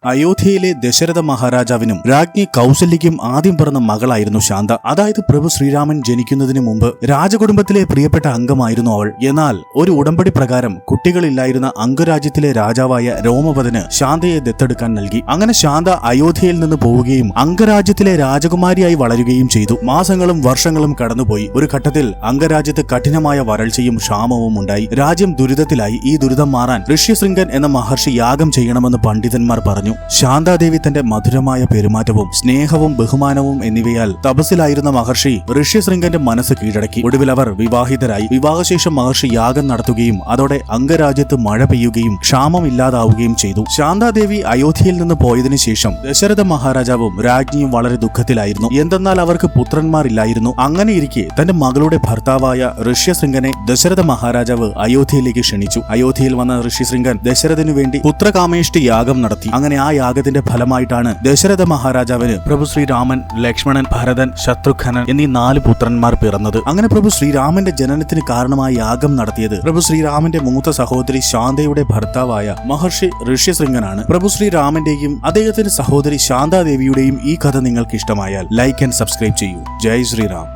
അയോധ്യയിലെ ദശരഥ മഹാരാജാവിനും രാജ്ഞി കൗസല്യയ്ക്കും ആദ്യം പിറന്ന മകളായിരുന്നു ശാന്ത. അതായത് പ്രഭു ശ്രീരാമൻ ജനിക്കുന്നതിന് മുമ്പ് രാജകുടുംബത്തിലെ പ്രിയപ്പെട്ട അംഗമായിരുന്നു അവൾ. എന്നാൽ ഒരു ഉടമ്പടി പ്രകാരം കുട്ടികളില്ലായിരുന്ന അംഗരാജ്യത്തിലെ രാജാവായ രോമപദന് ശാന്തയെ ദത്തെടുക്കാൻ നൽകി. അങ്ങനെ ശാന്ത അയോധ്യയിൽ നിന്ന് പോവുകയും അംഗരാജ്യത്തിലെ രാജകുമാരിയായി വളരുകയും ചെയ്തു. മാസങ്ങളും വർഷങ്ങളും കടന്നുപോയി. ഒരു ഘട്ടത്തിൽ അംഗരാജ്യത്ത് കഠിനമായ വരൾച്ചയും ക്ഷാമവും ഉണ്ടായി. രാജ്യം ദുരിതത്തിലായി. ഈ ദുരിതം മാറാൻ ഋഷ്യശൃംഗൻ എന്ന മഹർഷി യാഗം ചെയ്യണമെന്ന് പണ്ഡിതന്മാർ പറഞ്ഞു. ശാന്താദേവി തന്റെ മധുരമായ പെരുമാറ്റവും സ്നേഹവും ബഹുമാനവും എന്നിവയാൽ തപസ്സിലായിരുന്ന മഹർഷി ഋഷ്യശൃംഗന്റെ മനസ്സ് കീഴടക്കി. ഒടുവിൽ അവർ വിവാഹിതരായി. വിവാഹശേഷം മഹർഷി യാഗം നടത്തുകയും അതോടെ അംഗരാജ്യത്ത് മഴ പെയ്യുകയും ക്ഷാമം ഇല്ലാതാവുകയും ചെയ്തു. ശാന്താദേവി അയോധ്യയിൽ നിന്ന് പോയതിനു ശേഷം ദശരഥ മഹാരാജാവും രാജ്ഞിയും വളരെ ദുഃഖത്തിലായിരുന്നു. എന്തെന്നാൽ അവർക്ക് പുത്രന്മാരില്ലായിരുന്നു. അങ്ങനെയിരിക്കെ തന്റെ മകളുടെ ഭർത്താവായ ഋഷ്യശൃംഗനെ ദശരഥ മഹാരാജാവ് അയോധ്യയിലേക്ക് ക്ഷണിച്ചു. അയോധ്യയിൽ വന്ന ഋഷ്യശൃംഗൻ ദശരഥനു വേണ്ടി പുത്രകാമേഷ്ടി യാഗം നടത്തി. അങ്ങനെ ആ യാഗത്തിന്റെ ഫലമായിട്ടാണ് ദശരഥ മഹാരാജാവിന് പ്രഭു ശ്രീരാമൻ, ലക്ഷ്മണൻ, ഭരതൻ, ശത്രുഘ്നൻ എന്നീ 4 പുത്രന്മാർ പിറന്നത്. അങ്ങനെ പ്രഭു ശ്രീരാമന്റെ ജനനത്തിന് കാരണമായ യാഗം നടത്തിയത് പ്രഭു ശ്രീരാമന്റെ മൂത്ത സഹോദരി ശാന്തയുടെ ഭർത്താവായ മഹർഷി ഋഷ്യശൃംഗനാണ്. പ്രഭു ശ്രീരാമന്റെയും അദ്ദേഹത്തിന്റെ സഹോദരി ശാന്താദേവിയുടെയും ഈ കഥ നിങ്ങൾക്ക് ഇഷ്ടമായാൽ ലൈക്ക് ആൻഡ് സബ്സ്ക്രൈബ് ചെയ്യൂ. ജയ് ശ്രീറാം.